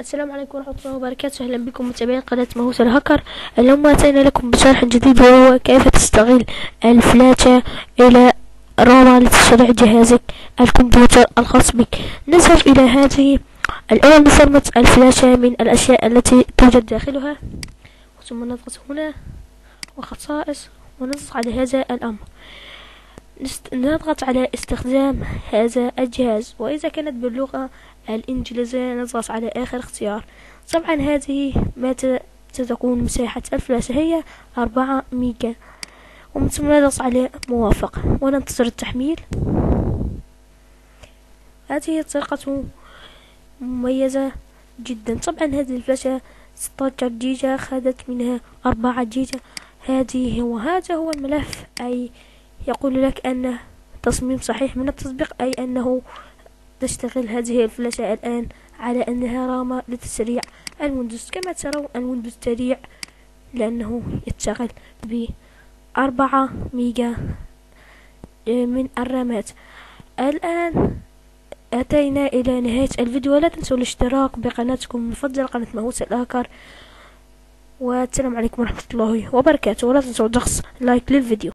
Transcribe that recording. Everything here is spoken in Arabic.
السلام عليكم ورحمة الله وبركاته. أهلا بكم متابعين قناة مهووس الهاكر. اليوم أتينا لكم بشرح جديد وهو كيف تستغل الفلاشة إلى رامة لتشغيل جهازك الكمبيوتر الخاص بك. نذهب إلى هذه. الأول نفرمت الفلاشة من الأشياء التي توجد داخلها، ثم نضغط هنا وخصائص ونضغط على هذا الأمر. نضغط على استخدام هذا الجهاز، وإذا كانت باللغة الإنجليزية نضغط على آخر اختيار. طبعا هذه ما ستكون مساحة الفلاشة هي 4 ميجا، ومن ثم نضغط على موافق وننتظر التحميل. هذه طريقة مميزة جدا. طبعا هذه الفلاشة 16 جيجا، خدت منها 4 جيجا. وهذا هو الملف، أي يقول لك أن تصميم صحيح من التطبيق، أي أنه تشتغل هذه الفلاشة الآن على أنها رامة لتسريع الويندوز. كما ترون الويندوز سريع لأنه يشتغل ب4 ميجا من الرامات. الآن أتينا إلى نهاية الفيديو. لا تنسوا الاشتراك بقناتكم المفضلة قناة مهووس الهاكر، والسلام عليكم ورحمة الله وبركاته. ولا تنسوا ضغط لايك للفيديو.